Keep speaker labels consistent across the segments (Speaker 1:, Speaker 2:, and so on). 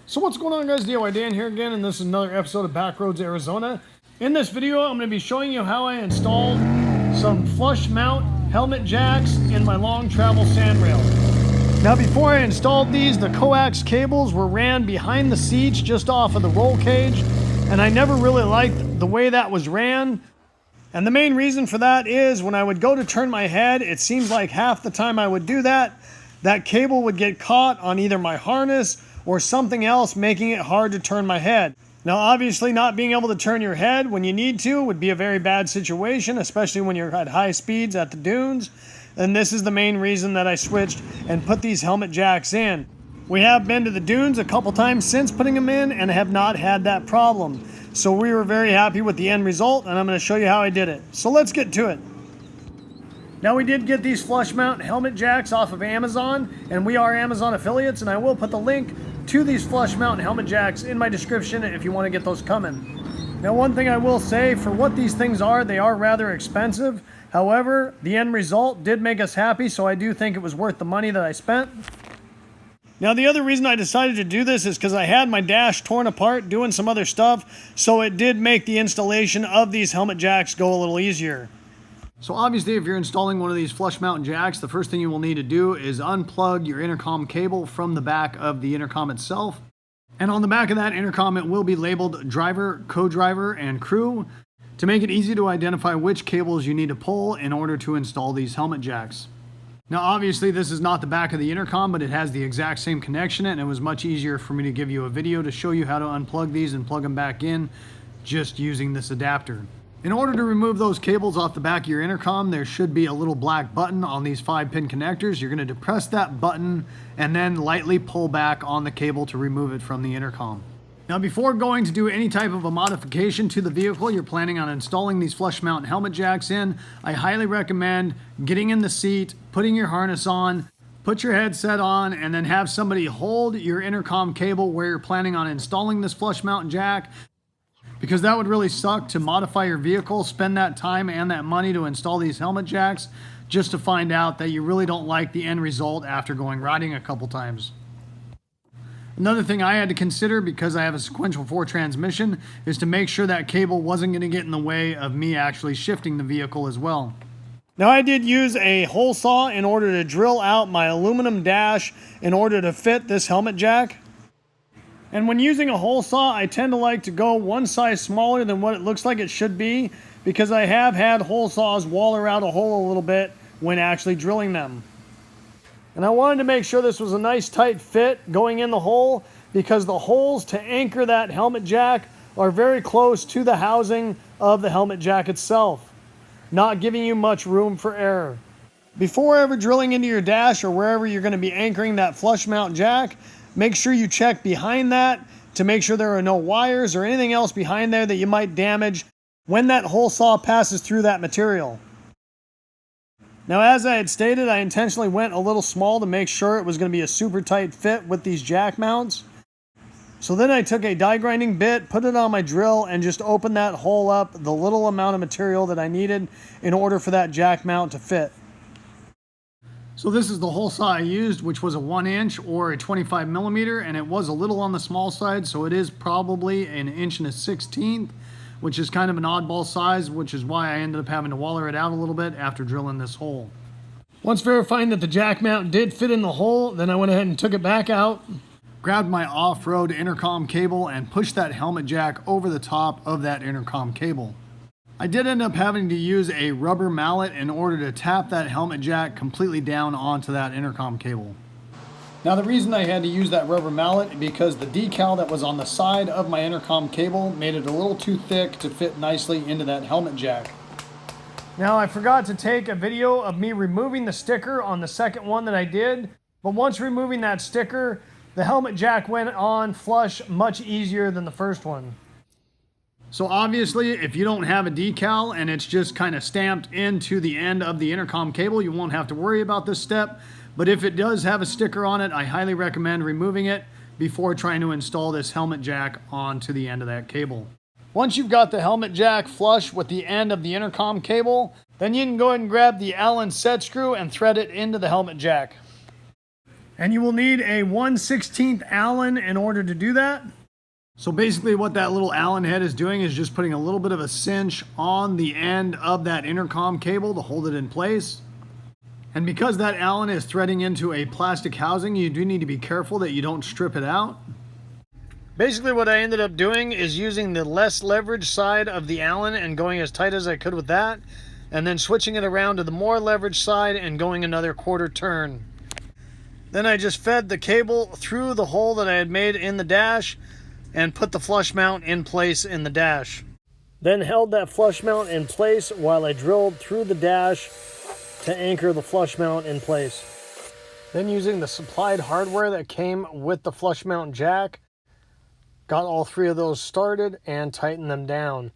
Speaker 1: So what's going on, guys? DIY Dan here again, and this is another episode of Backroads Arizona. In this video, I'm going to be showing you how I installed some flush mount helmet jacks in my long travel Sandrail. Now, before I installed these, the coax cables were ran behind the seats just off of the roll cage, and I never really liked the way that was ran. And the main reason for that is when I would go to turn my head, it seems like half the time I would do that, that cable would get caught on either my harness or something else, making it hard to turn my head. Now, obviously, not being able to turn your head when you need to would be a very bad situation, especially when you're at high speeds at the dunes. And this is the main reason that I switched and put these helmet jacks in. We have been to the dunes a couple times since putting them in and have not had that problem. So we were very happy with the end result, and I'm going to show you how I did it. So let's get to it. Now, we did get these flush mount helmet jacks off of Amazon, and we are Amazon affiliates, and I will put the link to these flush mount helmet jacks in my description if you want to get those coming. Now, one thing I will say, for what these things are, they are rather expensive. However, the end result did make us happy, so I do think it was worth the money that I spent. Now, the other reason I decided to do this is because I had my dash torn apart doing some other stuff, so it did make the installation of these helmet jacks go a little easier. So obviously, if you're installing one of these flush mount jacks, the first thing you will need to do is unplug your intercom cable from the back of the intercom itself. And on the back of that intercom, it will be labeled driver, co-driver, and crew to make it easy to identify which cables you need to pull in order to install these helmet jacks. Now, obviously, this is not the back of the intercom, but it has the exact same connection, and it was much easier for me to give you a video to show you how to unplug these and plug them back in just using this adapter. In order to remove those cables off the back of your intercom, there should be a little black button on these 5-pin connectors. You're going to depress that button and then lightly pull back on the cable to remove it from the intercom. Now, before going to do any type of a modification to the vehicle you're planning on installing these flush mount helmet jacks in, I highly recommend getting in the seat, putting your harness on, put your headset on, and then have somebody hold your intercom cable where you're planning on installing this flush mount jack, because that would really suck to modify your vehicle, spend that time and that money to install these helmet jacks, just to find out that you really don't like the end result after going riding a couple times. Another thing I had to consider, because I have a sequential 4 transmission, is to make sure that cable wasn't going to get in the way of me actually shifting the vehicle as well. Now, I did use a hole saw in order to drill out my aluminum dash in order to fit this helmet jack. And when using a hole saw, I tend to like to go one size smaller than what it looks like it should be, because I have had hole saws waller out a hole a little bit when actually drilling them. And I wanted to make sure this was a nice tight fit going in the hole, because the holes to anchor that helmet jack are very close to the housing of the helmet jack itself, not giving you much room for error. Before ever drilling into your dash or wherever you're going to be anchoring that flush mount jack, make sure you check behind that to make sure there are no wires or anything else behind there that you might damage when that hole saw passes through that material. Now, as I had stated, I intentionally went a little small to make sure it was going to be a super tight fit with these jack mounts. So then I took a die grinding bit, put it on my drill, and just opened that hole up the little amount of material that I needed in order for that jack mount to fit. So this is the hole saw I used, which was a 1-inch or a 25 millimeter, and it was a little on the small side, so it is probably 1 1/16 inches, which is kind of an oddball size, which is why I ended up having to waller it out a little bit after drilling this hole. Once verifying that the jack mount did fit in the hole, then I went ahead and took it back out, grabbed my off-road intercom cable, and pushed that helmet jack over the top of that intercom cable. I did end up having to use a rubber mallet in order to tap that helmet jack completely down onto that intercom cable. Now, the reason I had to use that rubber mallet is because the decal that was on the side of my intercom cable made it a little too thick to fit nicely into that helmet jack. Now, I forgot to take a video of me removing the sticker on the second one that I did, but once removing that sticker, the helmet jack went on flush much easier than the first one. So obviously, if you don't have a decal and it's just kind of stamped into the end of the intercom cable, you won't have to worry about this step. But if it does have a sticker on it, I highly recommend removing it before trying to install this helmet jack onto the end of that cable. Once you've got the helmet jack flush with the end of the intercom cable, then you can go ahead and grab the Allen set screw and thread it into the helmet jack. And you will need a 1/16 Allen in order to do that. So basically what that little Allen head is doing is just putting a little bit of a cinch on the end of that intercom cable to hold it in place. And because that Allen is threading into a plastic housing, you do need to be careful that you don't strip it out. Basically what I ended up doing is using the less leverage side of the Allen and going as tight as I could with that, and then switching it around to the more leverage side and going another quarter turn. Then I just fed the cable through the hole that I had made in the dash and put the flush mount in place in the dash. Then held that flush mount in place while I drilled through the dash to anchor the flush mount in place. Then using the supplied hardware that came with the flush mount jack, got all three of those started and tightened them down.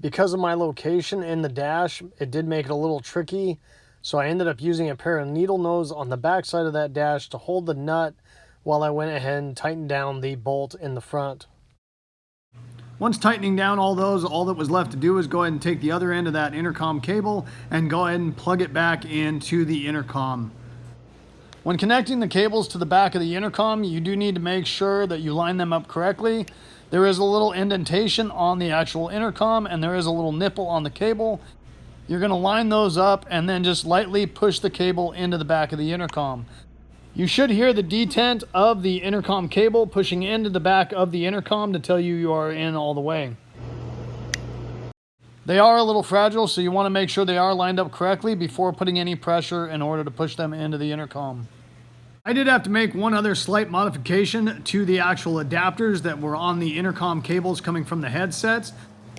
Speaker 1: Because of my location in the dash, it did make it a little tricky, so I ended up using a pair of needle nose on the back side of that dash to hold the nut while I went ahead and tightened down the bolt in the front. Once tightening down all those, all that was left to do is go ahead and take the other end of that intercom cable and go ahead and plug it back into the intercom. When connecting the cables to the back of the intercom, you do need to make sure that you line them up correctly. There is a little indentation on the actual intercom and there is a little nipple on the cable. You're going to line those up and then just lightly push the cable into the back of the intercom. You should hear the detent of the intercom cable pushing into the back of the intercom to tell you are in all the way. They are a little fragile, so you want to make sure they are lined up correctly before putting any pressure in order to push them into the intercom. I did have to make one other slight modification to the actual adapters that were on the intercom cables coming from the headsets.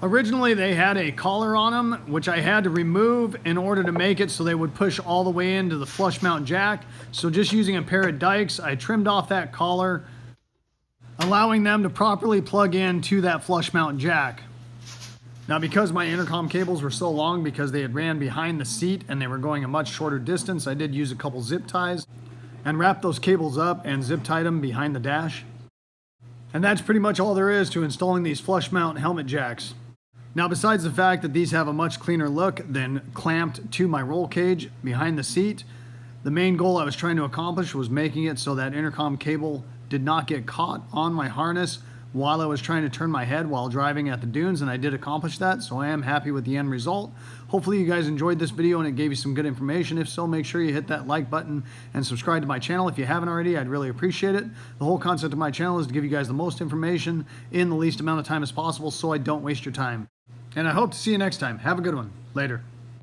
Speaker 1: Originally they had a collar on them, which I had to remove in order to make it so they would push all the way into the flush mount jack. So just using a pair of dikes, I trimmed off that collar, allowing them to properly plug in to that flush mount jack. Now because my intercom cables were so long because they had ran behind the seat and they were going a much shorter distance, I did use a couple zip ties and wrap those cables up and zip tied them behind the dash. And that's pretty much all there is to installing these flush mount helmet jacks. Now besides the fact that these have a much cleaner look than clamped to my roll cage behind the seat, the main goal I was trying to accomplish was making it so that intercom cable did not get caught on my harness while I was trying to turn my head while driving at the dunes, and I did accomplish that, so I am happy with the end result. Hopefully you guys enjoyed this video and it gave you some good information. If so, make sure you hit that like button and subscribe to my channel if you haven't already. I'd really appreciate it. The whole concept of my channel is to give you guys the most information in the least amount of time as possible so I don't waste your time. And I hope to see you next time. Have a good one. Later.